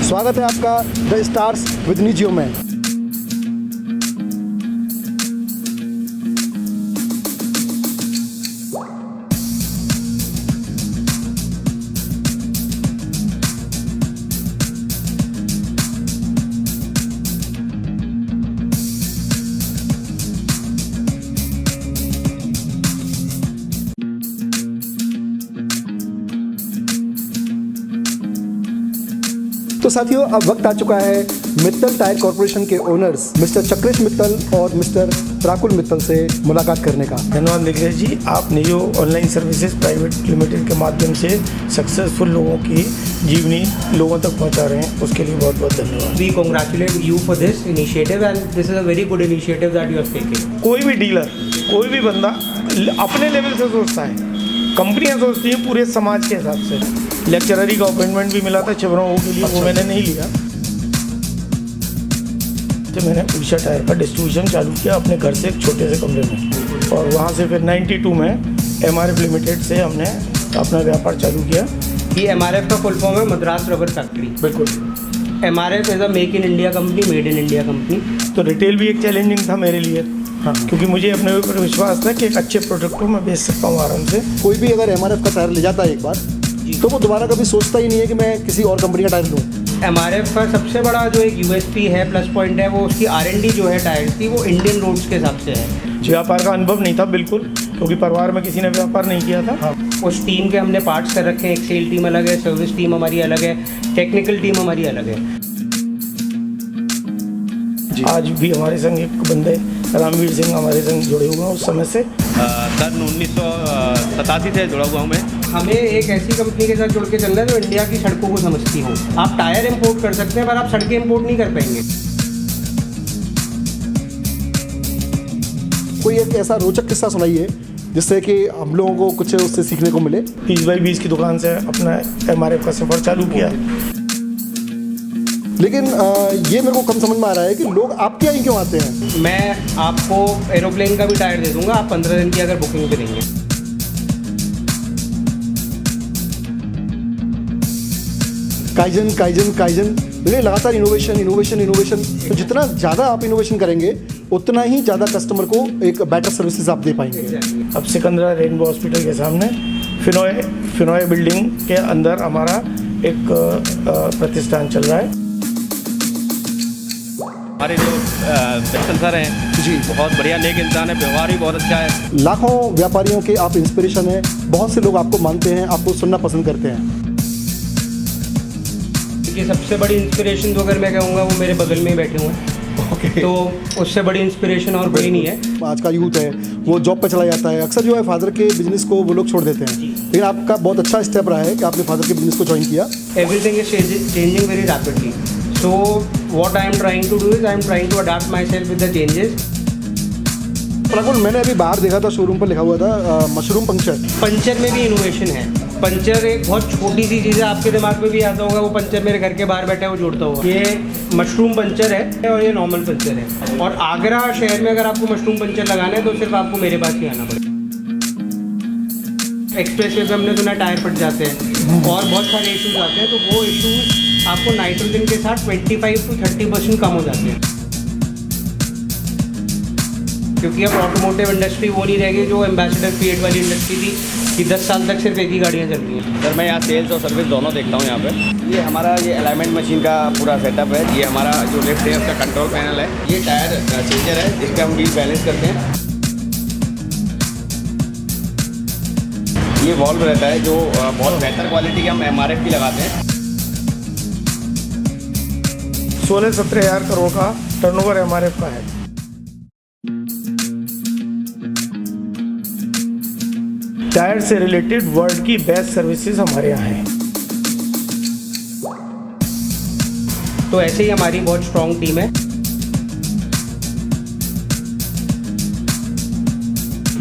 स्वागत है आपका द स्टार्स विद निजियो में। तो साथियों, अब वक्त आ चुका है मित्तल टायर कॉर्पोरेशन के ओनर्स मिस्टर चक्रेश मित्तल और मिस्टर राकुल मित्तल से मुलाकात करने का। धन्यवाद निखिलेश जी, आप neo online services private limited के माध्यम से सक्सेसफुल लोगों की जीवनी लोगों तक पहुंचा रहे हैं, उसके लिए बहुत बहुत धन्यवाद। We congratulate you for this initiative and this is a very good initiative that you are taking. कोई भी डीलर, कोई भी बंदा अपने लेवल से सोचता है, कंपनियां सोचती हैं पूरे समाज के हिसाब से। लेक्चररी का अपॉइंटमेंट भी मिला था छिबरामऊ के लिए, वो मैंने नहीं लिया। तो मैंने उषा टायर का डिस्ट्रीब्यूशन चालू किया अपने घर से एक छोटे से कमरे में, और वहाँ से फिर 92 में MRF लिमिटेड से हमने अपना व्यापार चालू किया। ये MRF का फुल फॉर्म है मद्रास रबर फैक्ट्री। बिल्कुल, MRF is a make in India company, made in India company. तो रिटेल भी एक चैलेंजिंग था मेरे लिए, हाँ, क्योंकि मुझे अपने ऊपर विश्वास था कि एक अच्छे प्रोडक्ट को मैं बेच सकता हूँ आराम से। कोई भी अगर MRF का टायर ले जाता है एक बार, तो वो दोबारा कभी सोचता ही नहीं है कि मैं किसी और कंपनी का टायर लूँ। MRF का सबसे बड़ा जो एक USP है, प्लस पॉइंट है, वो उसकी R&D जो है टायर्स की, वो इंडियन रोड्स के हिसाब से है। व्यापार का अनुभव नहीं था बिल्कुल, क्योंकि परिवार में किसी ने व्यापार नहीं किया था। उस टीम के हमने पार्ट्स कर रखे हैं, एक सेल टीम अलग है, सर्विस टीम हमारी अलग है, टेक्निकल टीम हमारी अलग है। आज भी हमारे संग एक बंदे रामवीर सिंह हमारे संग जुड़े हुए हैं उस समय से। सन 1987 से जुड़ा हुआ हूँ मैं। हमें एक ऐसी कंपनी के साथ जुड़ के चलना है जो इंडिया की सड़कों को समझती हो। आप टायर इंपोर्ट कर सकते हैं पर आप सड़कें इंपोर्ट नहीं कर पाएंगे। कोई एक ऐसा रोचक किस्सा सुनाइए जिससे कि हम लोगों को कुछ उससे सीखने को मिले। 20x20 की दुकान से अपना MRF का सफ़र चालू किया। लेकिन ये मेरे को कम समझ में आ रहा है कि लोग आपके यहाँ क्यों आते हैं। मैं आपको एरोप्लेन का भी टायर दे दूंगा, आप 15 दिन की अगर बुकिंग करेंगे। काइजन काइजन काइजन, देखिए लगातार इनोवेशन इनोवेशन इनोवेशन। तो जितना ज़्यादा आप इनोवेशन करेंगे उतना ही ज़्यादा कस्टमर को एक बेटर सर्विसेज आप दे पाएंगे। अब सिकंदरा रेनबो हॉस्पिटल के सामने फिनोय बिल्डिंग के अंदर हमारा एक प्रतिष्ठान चल रहा है। हमारे जो मित्तल सर हैं जी, बहुत बढ़िया नेक इंसान है, व्यवहार भी बहुत अच्छा है। लाखों व्यापारियों के आप इंस्पिरेशन हैं। बहुत से लोग आपको मानते हैं, आपको सुनना पसंद करते हैं। ये सबसे बड़ी इंस्पिरेशन तो अगर मैं कहूँगा वो मेरे बगल में ही बैठे हुए हैं। तो उससे बड़ी इंस्पिरेशन और कोई नहीं है। आज का यूथ है वो जॉब पे चला जाता है, अक्सर जो है फादर के बिजनेस को वो लोग छोड़ देते हैं। लेकिन आपका बहुत अच्छा स्टेप रहा है कि आपने फादर के बिजनेस को ज्वाइन किया। Everything is changing very rapidly. So what I am trying to do is I am trying to adapt myself with the changes. Rakul, मैंने अभी बाहर देखा था शोरूम पर लिखा हुआ था मशरूम पंक्चर। पंचर में भी इनोवेशन है। पंचर एक बहुत छोटी सी चीज़ है, आपके दिमाग में भी आता होगा वो पंचर मेरे घर के बाहर बैठा है वो जोड़ता होगा। ये मशरूम पंचर है और ये नॉर्मल पंचर है। और आगरा शहर में अगर आपको मशरूम पंचर लगाना है तो सिर्फ आपको मेरे पास ही आना पड़ेगा। एक्सप्रेस वे पे हमने सुना टायर फट जाते हैं और बहुत सारे इश्यूज आते हैं, तो वो इश्यूज आपको नाइट्रोजन के साथ 25 to 30% कम हो जाते हैं। क्योंकि अब ऑटोमोटिव इंडस्ट्री वो नहीं रहेगी जो एम्बेसडर फीएट वाली इंडस्ट्री थी कि 10 साल तक सिर्फ एक ही गाड़ियाँ चल रही हैं। सर मैं यहाँ सेल्स और सर्विस दोनों देखता हूँ यहाँ पे। ये हमारा ये अलाइनमेंट मशीन का पूरा सेटअप है। ये हमारा जो लेफ्ट है उसका कंट्रोल पैनल है। ये टायर चेंजर है जिसपे हम व्हील बैलेंस करते हैं। ये वॉल्व रहता है जो बहुत बेहतर क्वालिटी के हम MRF की लगाते हैं। 16-17 हज़ार करोड़ का टर्नओवर MRF का है। टायर से रिलेटेड वर्ल्ड की बेस्ट सर्विसेज हमारे यहाँ हैं। तो ऐसे ही हमारी बहुत स्ट्रॉन्ग टीम है।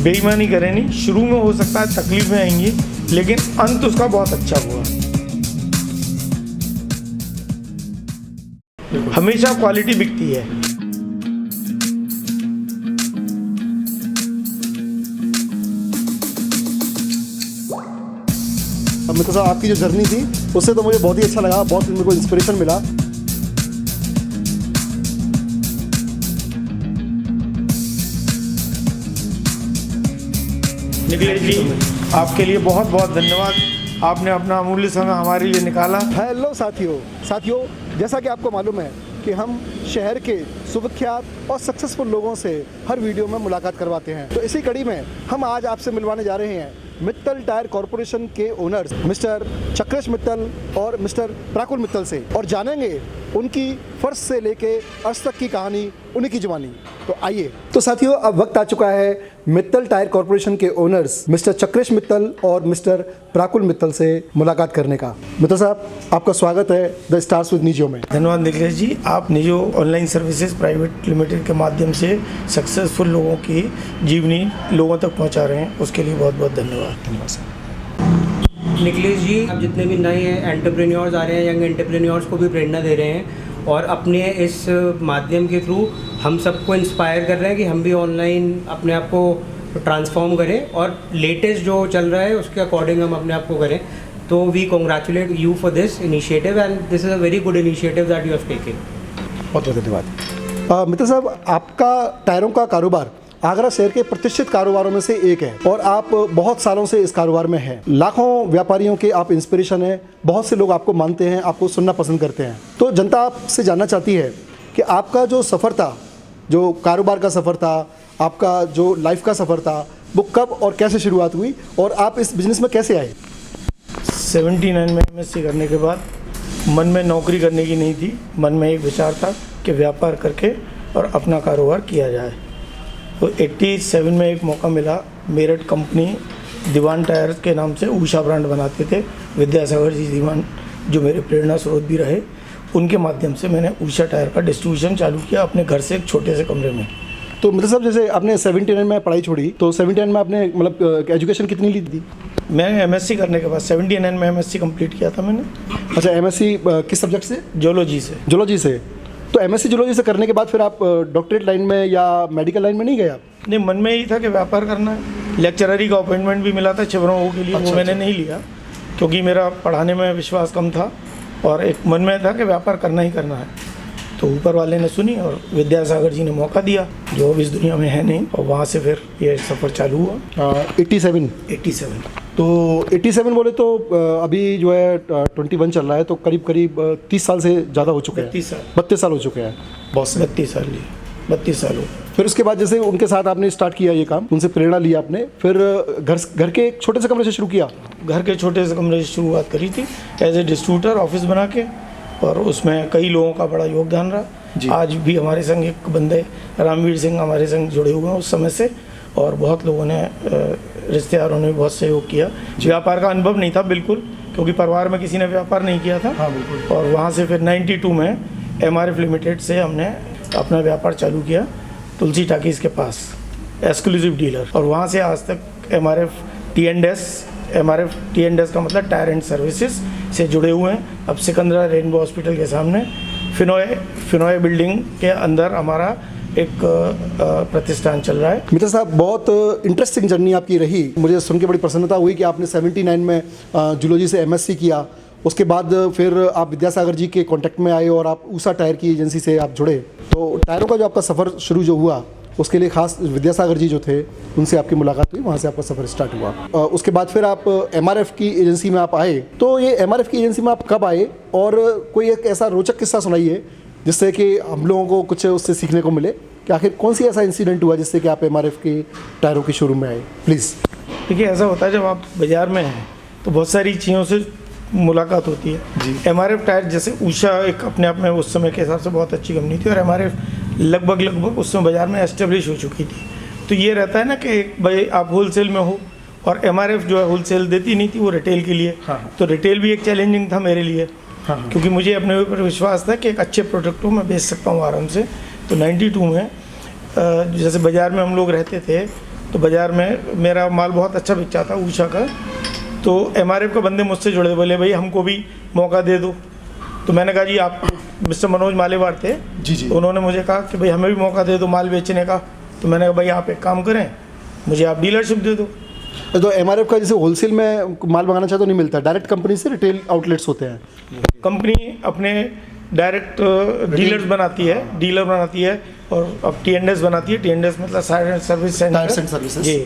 बेईमानी करें नहीं, शुरू में हो सकता है तकलीफें आएंगी, लेकिन अंत उसका बहुत अच्छा हुआ। हमेशा क्वालिटी बिकती है। मित्र साहब आपकी जो जर्नी थी उससे तो मुझे बहुत ही अच्छा लगा, बहुत मेरे को इंस्पिरेशन मिला। निखिलेश जी, आपके लिए बहुत बहुत धन्यवाद। आपने अपना अमूल्य समय हमारे लिए निकाला। हेलो साथियों, जैसा कि आपको मालूम है कि हम शहर के सुविख्यात और सक्सेसफुल लोगों से हर वीडियो में मुलाकात करवाते हैं। तो इसी कड़ी में हम आज आपसे मिलवाने जा रहे हैं मित्तल टायर कॉरपोरेशन के ओनर्स मिस्टर चक्रेश मित्तल और मिस्टर प्राकुल मित्तल से, और जानेंगे उनकी फर्स्ट से लेके आज तक की कहानी, उन्हीं की जुबानी। तो आइए। तो साथियों, अब वक्त आ चुका है मित्तल टायर कॉरपोरेशन के ओनर्स मिस्टर चक्रेश मित्तल और मिस्टर प्राकुल मित्तल से मुलाकात करने का। मित्तल साहब, आपका स्वागत है द स्टार्स विद निजो में। धन्यवाद निखिलेश जी। आप निजो ऑनलाइन सर्विसेज प्राइवेट लिमिटेड के माध्यम से सक्सेसफुल लोगों की जीवनी लोगों तक पहुंचा रहे हैं, उसके लिए बहुत बहुत धन्यवाद। धन्यवाद सर। निखिलेश जी, अब जितने भी नए एंटरप्रेन्योर्स आ रहे हैं, यंग एंटरप्रेन्योर्स को भी प्रेरणा दे रहे हैं और अपने इस माध्यम के थ्रू हम सबको इंस्पायर कर रहे हैं कि हम भी ऑनलाइन अपने आप को ट्रांसफॉर्म करें और लेटेस्ट जो चल रहा है उसके अकॉर्डिंग हम अपने आप को करें। तो we congratulate you for this initiative and this is a very good initiative that you have taken. बहुत बहुत धन्यवाद। मित्तल साहब, आपका टायरों का कारोबार आगरा शहर के प्रतिष्ठित कारोबारों में से एक है और आप बहुत सालों से इस कारोबार में हैं। लाखों व्यापारियों के आप इंस्पिरेशन हैं, बहुत से लोग आपको मानते हैं, आपको सुनना पसंद करते हैं। तो जनता आपसे जानना चाहती है कि आपका जो सफ़र था, जो कारोबार का सफ़र था, आपका जो लाइफ का सफ़र था, वो कब और कैसे शुरुआत हुई और आप इस बिज़नेस में कैसे आए? 79 में MSc करने के बाद मन में नौकरी करने की नहीं थी, मन में एक विचार था कि व्यापार करके और अपना कारोबार किया जाए। तो 87 में एक मौका मिला। मेरठ कंपनी दीवान टायर्स के नाम से उषा ब्रांड बनाते थे, विद्यासागर जी दीवान जो मेरे प्रेरणा स्रोत भी रहे, उनके माध्यम से मैंने उषा टायर का डिस्ट्रीब्यूशन चालू किया अपने घर से एक छोटे से कमरे में। तो मतलब साहब, जैसे आपने 79 में पढ़ाई छोड़ी, तो 79 में आपने मतलब एजुकेशन कितनी ली थी? मैं MSc करने के बाद 79 में MSc कंप्लीट किया था मैंने। अच्छा, MSc किस सब्जेक्ट से? जूलॉजी से। जूलॉजी से। तो MSc जूलॉजी से करने के बाद फिर आप डॉक्टरेट लाइन में या मेडिकल लाइन में नहीं गए आप? नहीं, मन में यही था कि व्यापार करना है। लेक्चररी का अपॉइंटमेंट भी मिला था छिबरामऊ के लिए, वो मैंने नहीं लिया क्योंकि मेरा पढ़ाने में विश्वास कम था और एक मन में था कि व्यापार करना ही करना है। तो ऊपर वाले ने सुनी और विद्यासागर जी ने मौका दिया, जो अब इस दुनिया में है नहीं, और वहाँ से फिर ये सफ़र चालू हुआ। 87। तो 87 बोले तो अभी जो है 21 चल रहा है, तो करीब करीब 30 साल से ज़्यादा हो चुके हैं। 32 साल हो चुके हैं। बहुत से 32 साल लिए, 32 साल हो। फिर उसके बाद जैसे उनके साथ आपने स्टार्ट किया ये काम, उनसे प्रेरणा लिया आपने, फिर घर के एक छोटे से कमरे से शुरू किया? घर के छोटे से कमरे से शुरुआत करी थी एज ए डिस्ट्रीब्यूटर, ऑफिस बना के, और उसमें कई लोगों का बड़ा योगदान रहा। आज भी हमारे संग एक बंदे रामवीर सिंह हमारे संग जुड़े हुए हैं उस समय से, और बहुत लोगों ने रिश्तेदारों ने बहुत सहयोग किया। व्यापार का अनुभव नहीं था बिल्कुल, क्योंकि परिवार में किसी ने व्यापार नहीं किया था। हाँ, बिल्कुल। और वहाँ से फिर 92 में MRF लिमिटेड से हमने अपना व्यापार चालू किया तुलसी टाकीज़ के पास, एक्सक्लूसिव डीलर। और वहाँ से आज तक MRF T&S का मतलब टायर एंड सर्विसेज से जुड़े हुए हैं। अब सिकंदरा रेनबो हॉस्पिटल के सामने फिनोय बिल्डिंग के अंदर हमारा एक प्रतिष्ठान चल रहा है। मित्र साहब, बहुत इंटरेस्टिंग जर्नी आपकी रही। मुझे सुन के बड़ी प्रसन्नता हुई कि आपने 79 में जूलॉजी से MSc किया, उसके बाद फिर आप विद्यासागर जी के कांटेक्ट में आए और आप उषा टायर की एजेंसी से आप जुड़े। तो टायरों का जो आपका सफ़र शुरू जो हुआ, उसके लिए खास विद्यासागर जी जो थे उनसे आपकी मुलाकात हुई, वहाँ से आपका सफ़र स्टार्ट हुआ। उसके बाद फिर आप MRF की एजेंसी में आप आए। तो ये MRF की एजेंसी में आप कब आए, और कोई एक ऐसा रोचक किस्सा सुनाइए जिससे कि हम लोगों को कुछ उससे सीखने को मिले कि आखिर कौन सी ऐसा इंसिडेंट हुआ जिससे कि आप MRF के टायरों के शोरूम में आए, प्लीज़। देखिए, ऐसा होता है जब आप बाज़ार में हैं तो बहुत सारी चीज़ों से मुलाकात होती है जी। MRF टायर, जैसे उषा एक अपने आप में उस समय के हिसाब से बहुत अच्छी कंपनी थी, और MRF लगभग उस समय बाज़ार में एस्टेब्लिश हो चुकी थी। तो ये रहता है ना कि भाई आप होलसेल में हो, और MRF जो है होलसेल देती नहीं थी, वो रिटेल के लिए। तो रिटेल भी एक चैलेंजिंग था मेरे लिए, क्योंकि मुझे अपने ऊपर विश्वास था कि एक अच्छे प्रोडक्ट को मैं बेच सकता हूँ आराम से। तो 92 में जैसे बाज़ार में हम लोग रहते थे, तो बाज़ार में मेरा माल बहुत अच्छा बिकता था उषा का। तो MRF के बंदे मुझसे जुड़े, बोले भाई हमको भी मौका दे दो। तो मैंने कहा जी, आप मिस्टर मनोज मालेवार थे जी। तो उन्होंने मुझे कहा कि भाई हमें भी मौका दे दो माल बेचने का। तो मैंने कहा भाई आप एक काम करें, मुझे आप डीलरशिप दे दो। तो MRF का जैसे होलसेल में माल मंगाना चाहे तो नहीं मिलता, डायरेक्ट कंपनी से रिटेल आउटलेट्स होते हैं। कंपनी अपने डायरेक्ट डीलर बनाती है और अब T&S बनाती है। T&S मतलब service centre, tyres and services जी।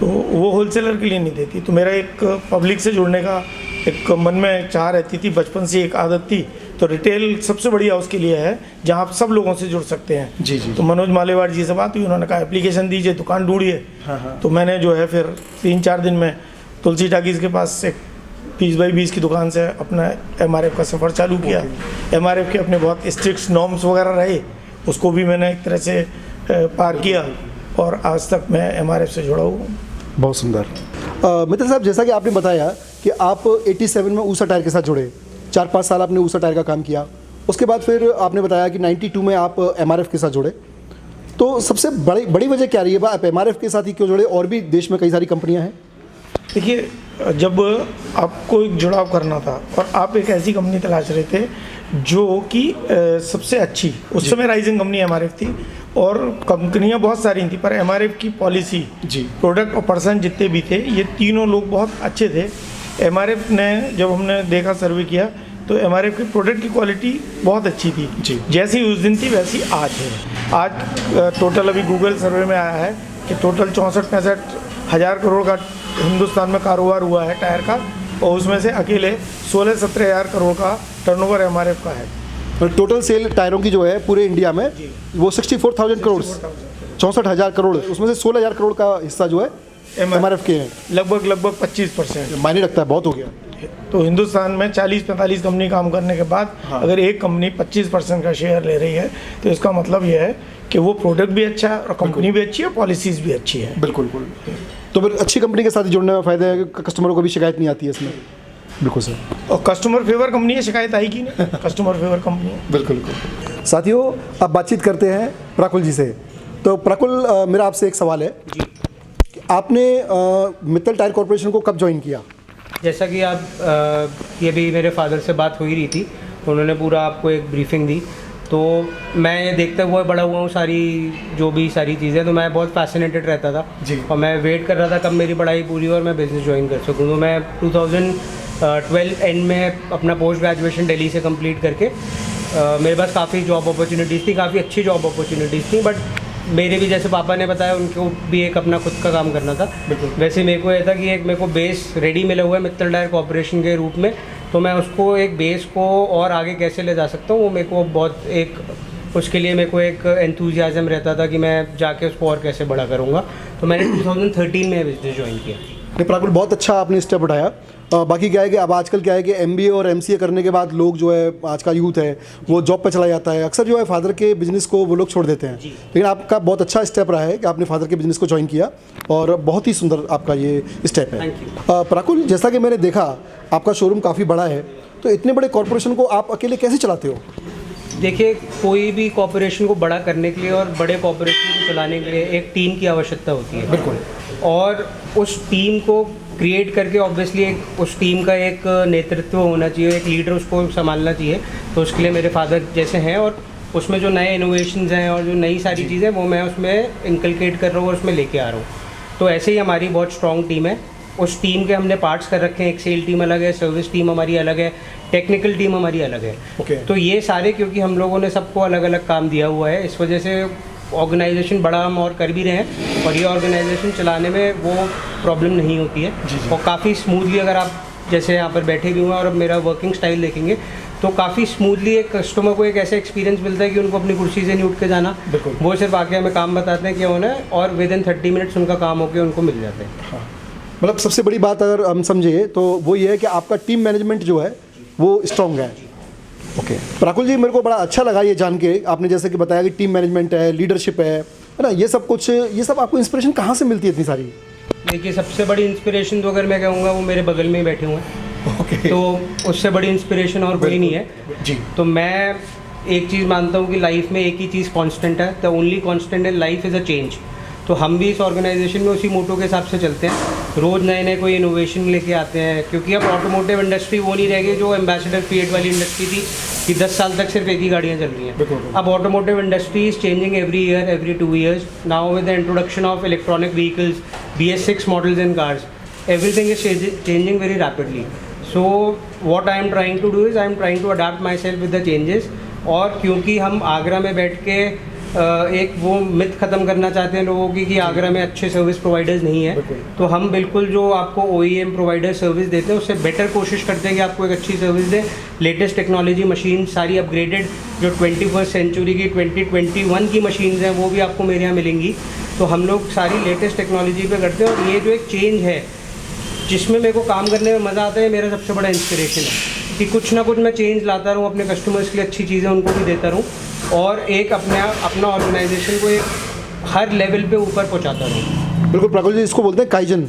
तो वो होलसेलर के लिए नहीं देती। तो मेरा एक पब्लिक से जुड़ने का एक मन में चाह रहती थी, बचपन से एक आदत थी। तो रिटेल सबसे बढ़िया उसके लिए है जहाँ आप सब लोगों से जुड़ सकते हैं। जी जी। तो मनोज मालेवाड़ जी से बात हुई, उन्होंने कहा एप्लीकेशन दीजिए, दुकान ढूंढिए। हाँ। तो मैंने जो है फिर 3-4 दिन में तुलसी टाकीज़ के पास एक 20 बाई 20 की दुकान से अपना MRF का सफ़र चालू किया। MRF के अपने बहुत स्ट्रिक्ट नॉर्म्स वगैरह रहे, उसको भी मैंने एक तरह से पार किया और आज तक मैं MRF से जुड़ा हूँ। बहुत सुंदर। मित्र साहब, जैसा कि आपने बताया कि आप 87 में ऊषा टायर के साथ जुड़े, 4-5 साल आपने ऊषा टायर का काम किया, उसके बाद फिर आपने बताया कि 92 में आप MRF के साथ जुड़े। तो सबसे बड़ी वजह क्या रही है, आप MRF के साथ ही क्यों जुड़े? और भी देश में कई सारी कंपनियां हैं। देखिए, जब आपको एक जुड़ाव करना था और आप एक ऐसी कंपनी तलाश रहे थे जो कि सबसे अच्छी, उस समय राइजिंग कंपनी MRF थी और कंपनियां बहुत सारी थी, पर MRF की पॉलिसी, जी, प्रोडक्ट और पर्सन जितने भी थे, ये तीनों लोग बहुत अच्छे थे। MRF ने जब हमने देखा, सर्वे किया, तो MRF की प्रोडक्ट की क्वालिटी बहुत अच्छी थी। जी। जैसी उस दिन थी वैसी आज है। आज टोटल अभी गूगल सर्वे में आया है कि टोटल 64-65 हज़ार करोड़ का हिंदुस्तान में कारोबार हुआ है टायर का, और उसमें से अकेले 16-17 हज़ार करोड़ का टर्नओवर MRF का है। टोटल सेल टायरों की जो है पूरे इंडिया में वो 64,000 करोड़, 64,000 करोड़, उसमें से 16,000 करोड़ का हिस्सा जो है MRF के हैं। लगभग 25%। मायने रखता है, बहुत हो गया। तो हिंदुस्तान में 40-45 कंपनी काम करने के बाद अगर एक कंपनी 25% का शेयर ले रही है, तो इसका मतलब यह है कि वो प्रोडक्ट भी अच्छा है और कंपनी भी अच्छी है, पॉलिसीज़ भी अच्छी है। बिल्कुल। तो फिर अच्छी कंपनी के साथ जुड़ने में फ़ायदा है, कस्टमरों को भी शिकायत नहीं आती है इसमें। बिल्कुल सर। और कस्टमर फेवर कंपनी है, शिकायत आएगी नहीं। कस्टमर फेवर कंपनी है। बिल्कुल। साथियों, अब बातचीत करते हैं प्राकुल जी से। तो प्राकुल, मेरा आपसे एक सवाल है कि आपने मित्तल टायर कॉरपोरेशन को कब ज्वाइन किया? जैसा कि आप ये भी मेरे फादर से बात हो ही रही थी, तो उन्होंने पूरा आपको एक ब्रीफिंग दी। तो मैं ये देखते हुए बड़ा हुआ हूँ, सारी चीज़ें, तो मैं बहुत फैसिनेटेड रहता था जी। और मैं वेट कर रहा था कब मेरी पढ़ाई पूरी हो और मैं बिज़नेस ज्वाइन कर सकूँ। तो मैं 2012 एंड में अपना पोस्ट ग्रेजुएशन दिल्ली से कंप्लीट करके मेरे पास काफ़ी जॉब अपॉर्चुनिटीज़ थी, काफ़ी अच्छी जॉब अपॉर्चुनिटीज़ थी, बट मेरे भी जैसे पापा ने बताया उनको भी एक अपना खुद का काम करना था। वैसे मेरे को ये था कि एक मेरे को बेस रेडी मिला हुआ है मित्तल टायर कॉर्पोरेशन के रूप में, तो मैं उसको एक बेस को और आगे कैसे ले जा सकता हूँ, वो मेरे को बहुत एक उसके लिए मेरे को एक एंथुजियाज़म रहता था कि मैं जाके उसको और कैसे बड़ा करूँगा। तो मैंने 2013 में बिजनेस ज्वाइन किया। नहीं प्राकुल, बहुत अच्छा आपने स्टेप उठाया। बाकी क्या है कि अब आजकल क्या है कि MBA और MCA करने के बाद लोग जो है, आज का यूथ है वो जॉब पे चला जाता है, अक्सर जो है फादर के बिज़नेस को वो लोग छोड़ देते हैं। लेकिन आपका बहुत अच्छा स्टेप रहा है कि आपने फादर के बिज़नेस को ज्वाइन किया और बहुत ही सुंदर आपका ये स्टेप है। प्राकुल, जैसा कि मैंने देखा आपका शोरूम काफ़ी बड़ा है, तो इतने बड़े कॉरपोरेशन को आप अकेले कैसे चलाते हो? देखिए, कोई भी कॉर्पोरेशन को बड़ा करने के लिए और बड़े कॉर्पोरेशन को चलाने के लिए एक टीम की आवश्यकता होती है। बिल्कुल। और उस टीम को क्रिएट करके ऑब्वियसली एक उस टीम का एक नेतृत्व होना चाहिए, एक लीडर उसको संभालना चाहिए। तो उसके लिए मेरे फादर जैसे हैं, और उसमें जो नए इनोवेशंस हैं और जो नई सारी चीज़ें वो मैं उसमें इंकलकेट कर रहा हूँ और उसमें लेके आ रहा हूँ। तो ऐसे ही हमारी बहुत स्ट्रॉन्ग टीम है। उस टीम के हमने पार्ट्स कर रखे हैं, एक सेल टीम अलग है, सर्विस टीम हमारी अलग है, टेक्निकल टीम हमारी अलग है। तो ये सारे, क्योंकि हम लोगों ने सबको अलग अलग काम दिया हुआ है, इस वजह से ऑर्गेनाइजेशन बड़ा हम और कर भी रहे हैं, और ये ऑर्गेनाइजेशन चलाने में वो प्रॉब्लम नहीं होती है। और काफ़ी स्मूथली, अगर आप जैसे यहाँ पर बैठे भी हुए और अब मेरा वर्किंग स्टाइल देखेंगे तो काफ़ी स्मूथली एक कस्टमर को एक ऐसा एक्सपीरियंस मिलता है कि उनको अपनी कुर्सी से नहीं उठ के जाना, वो सिर्फ आके हमें काम बताते हैं क्या होना है, और विद इन 30 मिनट्स उनका काम होकर उनको मिल जाते हैं। मतलब सबसे बड़ी बात अगर हम समझे तो वो ये है कि आपका टीम मैनेजमेंट जो है वो स्ट्रॉन्ग है। ओके प्राकुल जी, मेरे को बड़ा अच्छा लगा ये जान के, आपने जैसे कि बताया कि टीम मैनेजमेंट है, लीडरशिप है ना, ये सब कुछ, ये सब आपको इंस्पिरेशन कहाँ से मिलती है इतनी सारी? देखिए, सबसे बड़ी इंस्पिरेशन तो अगर मैं कहूँगा वो मेरे बगल में ही बैठे हुए हैं। तो उससे बड़ी इंस्पिरेशन और कोई नहीं है जी। तो मैं एक चीज़ मानता हूँ कि लाइफ में एक ही चीज़ कांस्टेंट है, the only constant in life is a change. तो हम भी इस ऑर्गेनाइजेशन में उसी मोटो के हिसाब से चलते हैं, रोज़ नए नए कोई इनोवेशन लेके आते हैं, क्योंकि अब ऑटोमोटिव इंडस्ट्री वो नहीं रह गई जो एम्बेसडर फीएट वाली इंडस्ट्री थी कि 10 साल तक सिर्फ एक ही गाड़ियाँ चल रही हैं। अब automotive industry is changing every year, every 2 years now with the introduction of electronic vehicles, BS6 models in cars. Everything is changing very rapidly. So what I am trying to do is I am trying to adapt myself with the changes. और क्योंकि हम आगरा में बैठ के एक वो myth ख़त्म करना चाहते हैं लोगों की कि आगरा में अच्छे सर्विस प्रोवाइडर्स नहीं है, तो हम बिल्कुल जो आपको OEM प्रोवाइडर सर्विस देते हैं उससे बेटर कोशिश करते हैं कि आपको एक अच्छी सर्विस दें। लेटेस्ट टेक्नोलॉजी मशीन सारी अपग्रेडेड जो 21st सेंचुरी की 2021 की मशीन्स हैं वो भी आपको मेरे यहाँ मिलेंगी। तो हम लोग सारी लेटेस्ट टेक्नोलॉजी पे करते हैं और ये जो एक चेंज है जिसमें मेरे को काम करने में मज़ा आता है, मेरा सबसे बड़ा इंस्पिरेशन है कि कुछ ना कुछ मैं चेंज लाता रहूँ, अपने कस्टमर्स के लिए अच्छी चीज़ें उनको भी देता रहूँ और एक अपना ऑर्गेनाइजेशन को एक हर लेवल पे ऊपर पहुँचाता रहूँ। बिल्कुल प्राकुल जी, इसको बोलते हैं काइजन।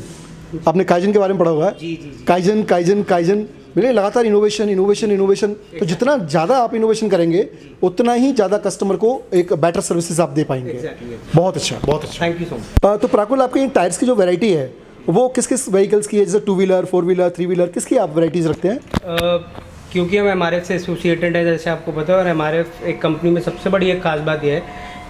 आपने काइजन के बारे में पढ़ा होगा। जी। काइजन काइजन काइजन मेरे लगातार इनोवेशन इनोवेशन इनोवेशन। तो जितना ज़्यादा आप इनोवेशन करेंगे उतना ही ज़्यादा कस्टमर को एक बेटर सर्विसेज आप दे पाएंगे। बहुत अच्छा, बहुत अच्छा। Thank you so much. तो प्राकुल, आपके टायर्स की जो वैरायटी है वो किस किस व्हीकल्स की है? जैसे 2 व्हीलर, 4 व्हीलर, 3 व्हीलर, किसकी आप वैराइटीज़ रखते हैं? क्योंकि हम MRF से एसोसिएटेड है, जैसे आपको पता है, और MRF एक कंपनी में सबसे बड़ी एक खास बात यह है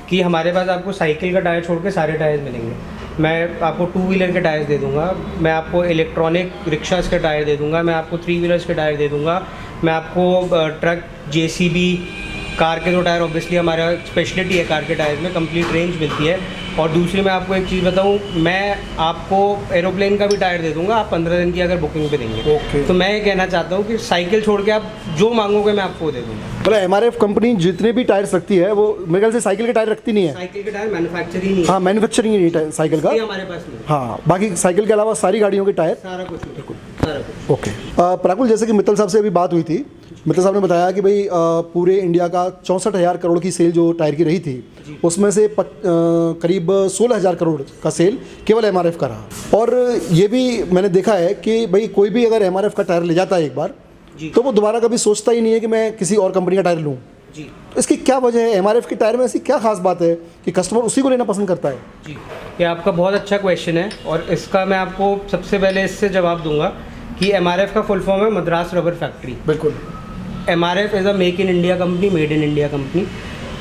कि हमारे पास आपको साइकिल का टायर छोड़ के सारे टायर्स मिलेंगे। मैं आपको 2 व्हीलर के टायर्स दे दूंगा, मैं आपको इलेक्ट्रॉनिक रिक्शास के टायर दे दूंगा, मैं आपको 3 व्हीलर्स के टायर दे दूंगा, मैं आपको ट्रक, JCB, कार के जो टायर ऑब्वियसली हमारा स्पेशलिटी है कार के टायर में, कंप्लीट रेंज मिलती है। और दूसरी मैं आपको एक चीज़ बताऊं, मैं आपको एरोप्लेन का भी टायर दे दूंगा, आप 15 दिन की अगर बुकिंग पे देंगे। तो मैं ये कहना चाहता हूं कि साइकिल छोड़ के आप जो मांगोगे मैं आपको दे दूंगा। मतलब MRF कंपनी जितने भी टायर्स रखती है वो मेरे ख्याल से साइकिल के टायर रखती नहीं है। साइकिल के टायर मैन्युफैक्चरिंग नहीं है। हाँ, मैन्युफैक्चरिंग ही नहीं है साइकिल का। ये हमारे पास नहीं है। हाँ, बाकी साइकिल के अलावा सारी गाड़ियों के टायर। सारा कुछ बिल्कुल सारा कुछ। ओके प्राकुल, जैसे कि मित्तल साहब से अभी बात हुई थी, मित्तल साहब ने बताया कि भाई पूरे इंडिया का 64,000 करोड़ की सेल जो टायर की रही थी उसमें से करीब 16,000 करोड़ का सेल केवल MRF का रहा। और ये भी मैंने देखा है कि भाई कोई भी अगर MRF का टायर ले जाता है एक बार तो वो दोबारा कभी सोचता ही नहीं है कि मैं किसी और कंपनी का टायर लूँ। जी, तो इसकी क्या वजह है? MRF के टायर में ऐसी क्या खास बात है कि कस्टमर उसी को लेना पसंद करता है? जी, ये आपका बहुत अच्छा क्वेश्चन है और इसका मैं आपको सबसे पहले इससे जवाब दूंगा कि MRF का फुल फॉर्म है मद्रास रबर फैक्ट्री। बिल्कुल। MRF is a make in India company, made in India company.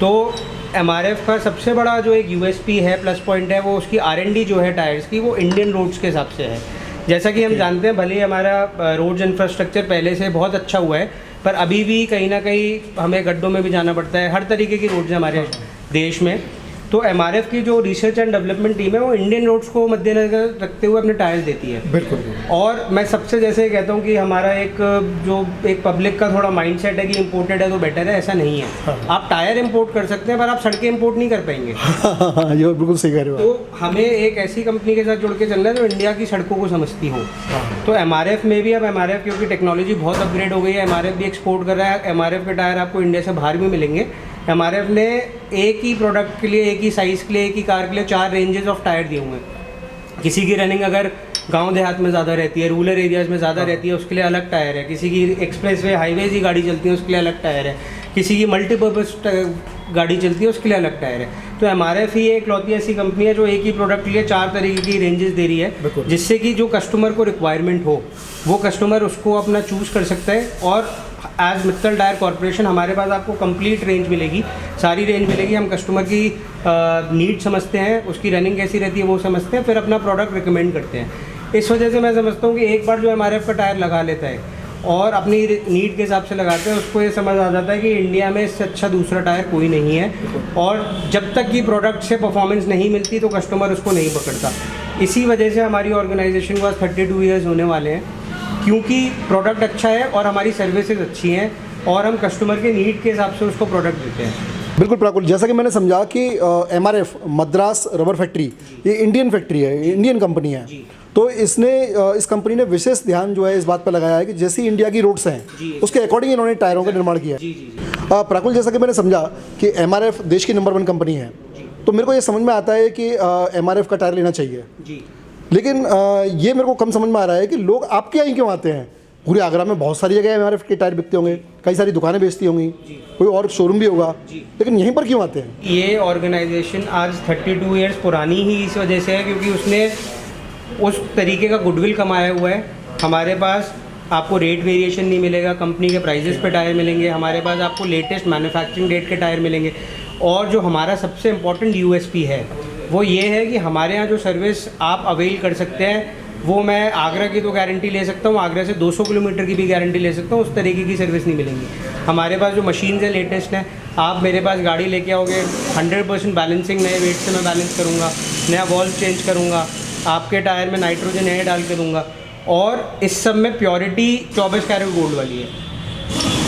तो MRF का सबसे बड़ा जो एक USP है, प्लस पॉइंट है, वो उसकी R&D जो है टायर्स की, वो इंडियन रोड्स के हिसाब से है। जैसा कि हम जानते हैं, भले ही हमारा रोड्स इंफ्रास्ट्रक्चर पहले से बहुत अच्छा हुआ है, पर अभी भी कहीं ना कहीं हमें गड्ढों में भी जाना पड़ता है। हर तरीके की रोड्स हैं हमारे देश में। तो MRF की जो रिसर्च एंड डेवलपमेंट टीम है वो इंडियन रोड्स को मद्देनजर रखते हुए अपने टायर्स देती है। बिल्कुल। और मैं सबसे जैसे कहता हूँ कि हमारा एक पब्लिक का थोड़ा माइंडसेट है कि इंपोर्टेड है तो बेटर है, ऐसा नहीं है। हाँ। आप टायर इंपोर्ट कर सकते हैं पर आप सड़कें इंपोर्ट नहीं कर पाएंगे। ये बिल्कुल सही कह रहे हो। तो हमें एक ऐसी कंपनी के साथ जुड़ के चलना है जो इंडिया की सड़कों को समझती हो। तो MRF में भी अब MRF क्योंकि टेक्नोलॉजी बहुत अपग्रेड हो गई है, MRF भी एक्सपोर्ट कर रहा है। MRF के टायर आपको इंडिया से बाहर भी मिलेंगे। MRF ने एक ही प्रोडक्ट के लिए, एक ही साइज़ के लिए, एक ही कार के लिए 4 रेंजेस ऑफ टायर दिए हुए हैं। किसी की रनिंग अगर गांव देहात में ज़्यादा रहती है, रूरल एरियाज़ में ज़्यादा रहती है, उसके लिए अलग टायर है। किसी की एक्सप्रेसवे हाईवेज ही गाड़ी चलती है, उसके लिए अलग टायर है। किसी की मल्टीपर्पज़ गाड़ी चलती है, उसके लिए अलग टायर है। तो MRF ही एक लौती ऐसी कंपनी है जो एक ही प्रोडक्ट के लिए 4 तरीके की रेंजेस दे रही है, जिससे कि जो कस्टमर को रिक्वायरमेंट हो वो कस्टमर उसको अपना चूज़ कर सकता है। और एज मित्तल टायर कॉर्पोरेशन हमारे पास आपको कंप्लीट रेंज मिलेगी, सारी रेंज मिलेगी। हम कस्टमर की नीड समझते हैं, उसकी रनिंग कैसी रहती है वो समझते हैं, फिर अपना प्रोडक्ट रिकमेंड करते हैं। इस वजह से मैं समझता हूँ कि एक बार जो MRF का टायर लगा लेता है और अपनी नीड के हिसाब से लगाते हैं, उसको ये समझ आ जाता है कि इंडिया में इससे अच्छा दूसरा टायर कोई नहीं है। और जब तक कि प्रोडक्ट से परफॉर्मेंस नहीं मिलती तो कस्टमर उसको नहीं पकड़ता। इसी वजह से हमारी ऑर्गेनाइजेशन के पास 32 ईयर्स होने वाले हैं, क्योंकि प्रोडक्ट अच्छा है और हमारी सर्विसेज अच्छी हैं और हम कस्टमर के नीड के हिसाब से उसको प्रोडक्ट देते हैं। बिल्कुल प्राकुल, जैसा कि मैंने समझा कि MRF मद्रास रबर फैक्ट्री ये इंडियन फैक्ट्री है, इंडियन कंपनी है। तो इस कंपनी ने विशेष ध्यान जो है इस बात पर लगाया है कि जैसी इंडिया की रोड्स हैं उसके अकॉर्डिंग इन्होंने टायरों का निर्माण किया है। प्राकुल, जैसा कि मैंने समझा कि MRF देश की नंबर 1 कंपनी है, तो मेरे को ये समझ में आता है कि MRF का टायर लेना चाहिए। लेकिन ये मेरे को कम समझ में आ रहा है कि लोग आपके यहाँ ही क्यों आते हैं? पूरे आगरा में बहुत सारी जगह MRF के टायर बिकते होंगे, कई सारी दुकानें बेचती होंगी, कोई और शोरूम भी होगा, लेकिन यहीं पर क्यों आते हैं? ये ऑर्गेनाइजेशन आज 32 ईयर्स पुरानी ही इस वजह से है क्योंकि उसने उस तरीके का गुडविल कमाया हुआ है। हमारे पास आपको रेट वेरिएशन नहीं मिलेगा, कंपनी के प्राइजेस पे टायर मिलेंगे, हमारे पास आपको लेटेस्ट मैन्युफैक्चरिंग डेट के टायर मिलेंगे। और जो हमारा सबसे इम्पोर्टेंट USP है वो ये है कि हमारे यहाँ जो सर्विस आप अवेल कर सकते हैं वो मैं आगरा की तो गारंटी ले सकता हूँ, आगरा से 200 किलोमीटर की भी गारंटी ले सकता हूँ, उस तरीके की सर्विस नहीं मिलेंगी। हमारे पास जो मशीन्स है लेटेस्ट हैं, आप मेरे पास गाड़ी लेके आओगे 100% बैलेंसिंग नए वेट से मैं बैलेंस करूँगा, नया वॉल्व चेंज करूँगा, आपके टायर में नाइट्रोजन एयर डाल के दूँगा, और इस सब में प्योरिटी 24 कैरेट गोल्ड वाली है,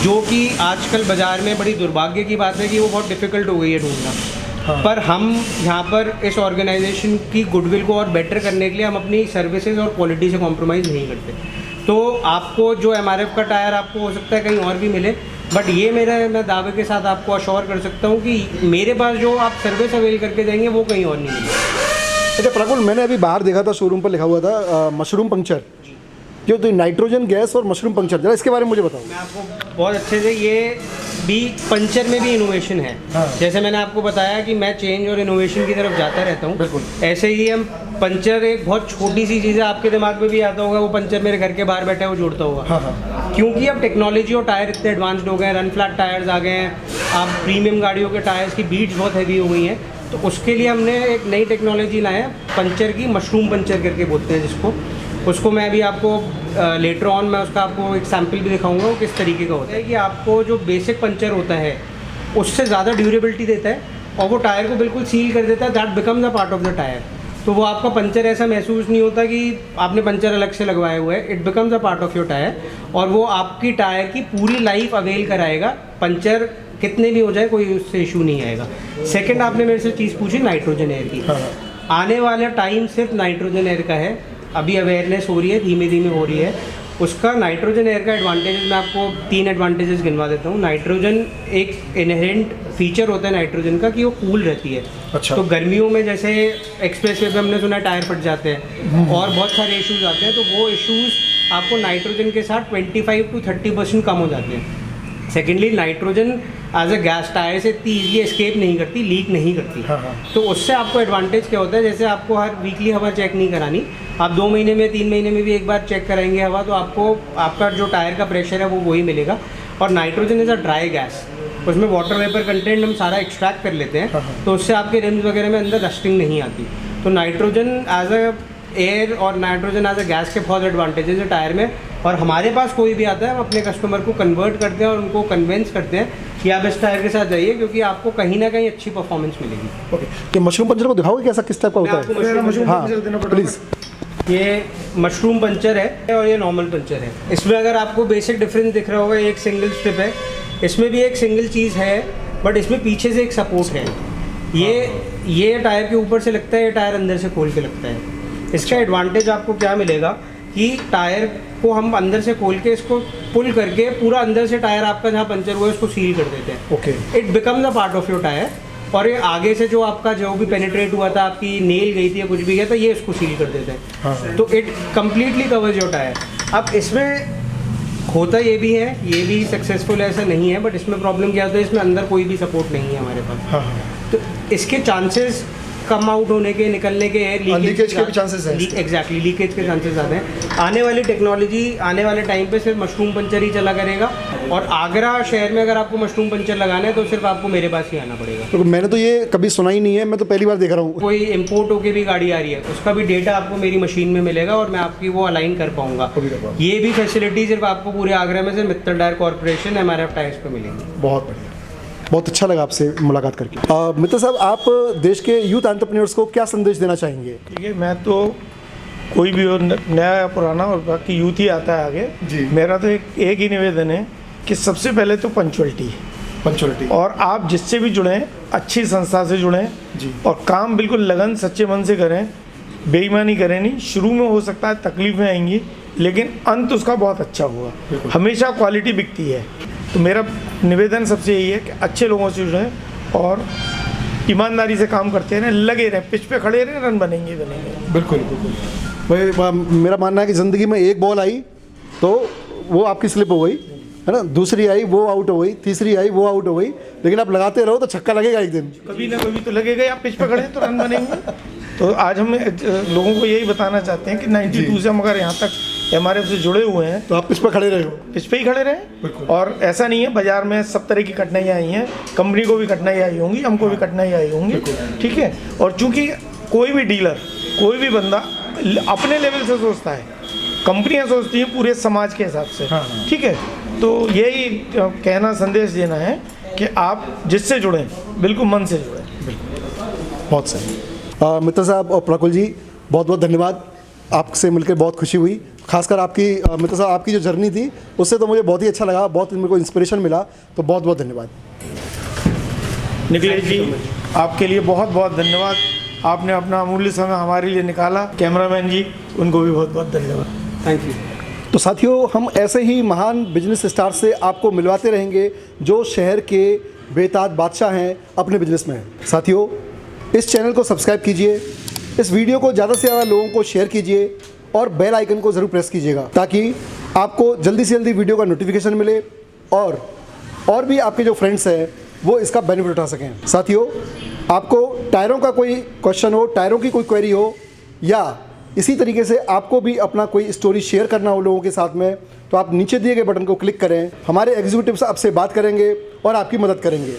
जो कि आजकल बाज़ार में बड़ी दुर्भाग्य की बात है कि वो बहुत डिफ़िकल्ट हो गई है ढूंढना। पर हम यहाँ पर इस ऑर्गेनाइजेशन की गुडविल को और बेटर करने के लिए हम अपनी सर्विसेज और क्वालिटी से कॉम्प्रोमाइज़ नहीं करते। तो आपको जो MRF का टायर आपको हो सकता है कहीं और भी मिले, बट ये मैं दावे के साथ आपको अश्योर कर सकता हूँ कि मेरे पास जो आप सर्विस अवेल करके देंगे वो कहीं और नहीं मिलेगी। अच्छा प्रफुल्ल, मैंने अभी बाहर देखा था शोरूम पर लिखा हुआ था मशरूम पंक्चर, जो तो नाइट्रोजन गैस और मशरूम पंक्चर, जरा इसके बारे में मुझे बताओ। मैं आपको बहुत अच्छे से, ये भी पंचर में भी इनोवेशन है। हाँ। जैसे मैंने आपको बताया कि मैं चेंज और इनोवेशन की तरफ जाता रहता हूँ, बिल्कुल। ऐसे ही हम पंचर एक बहुत छोटी सी चीज़ है, आपके दिमाग में भी आता होगा वो पंचर मेरे घर के बाहर बैठा है वो जोड़ता होगा। हाँ हाँ। क्योंकि अब टेक्नोलॉजी और टायर इतने एडवांस्ड हो गए हैं, रन फ्लैट टायर्स आ गए हैं, आप प्रीमियम गाड़ियों के टायर्स की बीट्स बहुत हैवी हो गई हैं, तो उसके लिए हमने एक नई टेक्नोलॉजी लाए हैं पंचर की, मशरूम पंचर करके बोलते हैं जिसको। उसको मैं अभी आपको लेटर ऑन मैं उसका आपको एक सैम्पल भी दिखाऊंगा वो किस तरीके का होता है। कि आपको जो बेसिक पंचर होता है उससे ज़्यादा ड्यूरेबिलिटी देता है और वो टायर को बिल्कुल सील कर देता है, that becomes a part of the tyre. तो वो आपका पंचर ऐसा महसूस नहीं होता कि आपने पंचर अलग से लगवाया हुआ है, it becomes a part of your tyre, और वो आपकी टायर की पूरी लाइफ अवेल कराएगा। पंचर कितने भी हो जाए कोई उससे इशू नहीं आएगा। सेकंड, आपने मेरे से चीज़ पूछी नाइट्रोजन एयर की। आने वाला टाइम सिर्फ नाइट्रोजन एयर का है, अभी अवेयरनेस हो रही है, धीमे धीमे हो रही है। उसका नाइट्रोजन एयर का एडवांटेजेस मैं आपको 3 एडवांटेजेस गिनवा देता हूँ। नाइट्रोजन एक इनहेरेंट फीचर होता है नाइट्रोजन का कि वो कूल रहती है। अच्छा। तो गर्मियों में जैसे एक्सप्रेस वे पे हमने सुना टायर फट जाते हैं और बहुत सारे इश्यूज आते हैं, तो वो इश्यूज आपको नाइट्रोजन के साथ 25 to 30% कम हो जाते हैं। Secondly, nitrogen as a gas tyre से इतनी ईजिली एस्केप नहीं करती, लीक नहीं करती। हाँ। तो उससे आपको एडवांटेज क्या होता है, जैसे आपको हर वीकली हवा चेक नहीं करानी, आप 2 महीने में 3 महीने में भी एक बार चेक कराएंगे हवा, तो आपको आपका जो टायर का प्रेशर है वो वही मिलेगा। और nitrogen is a dry gas, उसमें वाटर वेपर कंटेंट हम सारा एक्सट्रैक्ट कर लेते हैं, तो उससे आपके रिम्स वगैरह में अंदर रस्टिंग नहीं आती। तो नाइट्रोजन एज अ एयर और नाइट्रोजन एज अ गैस के बहुत एडवांटेजेस है टायर में। और हमारे पास कोई भी आता है, हम अपने कस्टमर को कन्वर्ट करते हैं और उनको कन्विंस करते हैं कि आप इस टायर के साथ जाइए, क्योंकि आपको कहीं ना कहीं अच्छी परफॉर्मेंस मिलेगी। ओके, तो मशरूम पंचर को दिखाओगे कैसा किस टाइप का होता आपको है? मशरूम हाँ प्लीज़। ये मशरूम पंचर है और ये नॉर्मल पंचर है। इसमें अगर आपको बेसिक डिफरेंस दिख रहा होगा, एक सिंगल स्ट्रिप है, इसमें भी एक सिंगल चीज़ है, बट इसमें पीछे से एक सपोर्ट है। ये टायर के ऊपर से लगता है, ये टायर अंदर से खोल के लगता है। इसका एडवांटेज आपको क्या मिलेगा कि टायर को हम अंदर से खोल के इसको पुल करके पूरा अंदर से टायर आपका जहाँ पंचर हुआ है उसको सील कर देते हैं। Okay. It becomes a part of your tyre, और ये आगे से जो आपका जो भी पेनिट्रेट हुआ था, आपकी नेल गई थी या कुछ भी गया था, ये इसको सील कर देते हैं। हाँ। तो it completely covers your tyre. अब इसमें होता ये भी है, ये भी सक्सेसफुल ऐसा नहीं है, बट इसमें प्रॉब्लम क्या होता है, इसमें अंदर कोई भी सपोर्ट नहीं है हमारे पास। हाँ। तो इसके चांसेस कम आउट होने के, निकलने के, एयर लीकेज के भी चांसेस हैं। एग्जैक्टली, लीकेज के चांसेस ज़्यादा हैं। आने वाली टेक्नोलॉजी आने वाले टाइम पे सिर्फ मशरूम पंचर ही चला करेगा, और आगरा शहर में अगर आपको मशरूम पंचर लगाना है तो सिर्फ आपको मेरे पास ही आना पड़ेगा। तो मैंने तो ये कभी सुना ही नहीं है, मैं तो पहली बार देख रहा हूँ। कोई इम्पोर्ट होके भी गाड़ी आ रही है, उसका भी डेटा आपको मेरी मशीन में मिलेगा और मैं आपकी वो अलाइन कर पाऊंगा। ये भी फैसिलिटी सिर्फ आपको पूरे आगरा में सिर्फ Mittal tyre corporation MRF tyres पे मिलेंगी। बहुत बढ़िया, बहुत अच्छा लगा आपसे मुलाकात करके। मित्र साहब, आप देश के यूथ एंटरप्रेन्योर्स को क्या संदेश देना चाहेंगे? ठीक है, मैं तो कोई भी हो, नया या पुराना, और बाकी यूथ ही आता है आगे जी। मेरा तो एक ही निवेदन है कि सबसे पहले तो पंचुअलिटी, और आप जिससे भी जुड़ें अच्छी संस्था से जुड़ें जी। और काम बिल्कुल लगन सच्चे मन से करें, बेईमानी करें नहीं। शुरू में हो सकता है तकलीफें आएंगी, लेकिन अंत उसका बहुत अच्छा होगा। हमेशा क्वालिटी बिकती है। तो मेरा निवेदन सबसे यही है कि अच्छे लोगों से जुड़ें और ईमानदारी से काम करते रहें, लगे रहें, पिच पे खड़े रहें, रन बनेंगे। बिल्कुल बिल्कुल। मेरा मानना है कि ज़िंदगी में एक बॉल आई तो वो आपकी स्लिप हो गई, है ना, दूसरी आई वो आउट हो गई, तीसरी आई वो आउट हो गई, लेकिन आप लगाते रहो तो छक्का लगेगा एक दिन, कभी ना कभी तो लगेगा। आप पिच पे खड़े तो रन बनेंगे। तो आज हम लोगों को यही बताना चाहते हैं कि 92 से हम अगर यहाँ तक MRF से जुड़े हुए हैं तो आप पिच पे खड़े रहे हो, पिच पे ही खड़े रहें। और ऐसा नहीं है, बाजार में सब तरह की कठिनाइयाँ आई हैं, कंपनी को भी कठिनाई आई होंगी, हमको भी कठिनाई आई होंगी, ठीक है। और चूंकि कोई भी डीलर, कोई भी बंदा अपने लेवल से सोचता है, कंपनियां सोचती हैं पूरे समाज के हिसाब से। ठीक है, तो यही कहना, संदेश देना है कि आप जिससे जुड़ें बिल्कुल मन से जुड़ें। बहुत सही। मित्र साहब और प्रकुल जी, बहुत बहुत धन्यवाद। आपसे मिलकर बहुत खुशी हुई, खासकर आपकी मित्र साहब आपकी जो जर्नी थी उससे तो मुझे बहुत ही अच्छा लगा, बहुत मेरे को इंस्पिरेशन मिला, तो बहुत बहुत धन्यवाद। निखिलेश जी, आपके लिए बहुत बहुत धन्यवाद, आपने अपना अमूल्य समय हमारे लिए निकाला। कैमरामैन जी, उनको भी बहुत बहुत धन्यवाद। Thank you. तो साथियों, हम ऐसे ही महान बिजनेस स्टार से आपको मिलवाते रहेंगे जो शहर के बेताज बादशाह हैं अपने बिजनेस में। साथियों, इस चैनल को सब्सक्राइब कीजिए, इस वीडियो को ज़्यादा से ज़्यादा लोगों को शेयर कीजिए और बेल आइकन को ज़रूर प्रेस कीजिएगा ताकि आपको जल्दी से जल्दी वीडियो का नोटिफिकेशन मिले और भी आपके जो फ्रेंड्स हैं वो इसका बेनिफिट उठा सकें। साथियों, आपको टायरों का कोई क्वेश्चन हो, टायरों की कोई क्वेरी हो, या इसी तरीके से आपको भी अपना कोई स्टोरी शेयर करना हो लोगों के साथ में, तो आप नीचे दिए गए बटन को क्लिक करें। हमारे एग्जीक्यूटिव्स आपसे बात करेंगे और आपकी मदद करेंगे।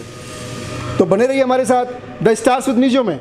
तो बने रहिए हमारे साथ द स्टार्स विद निजो में।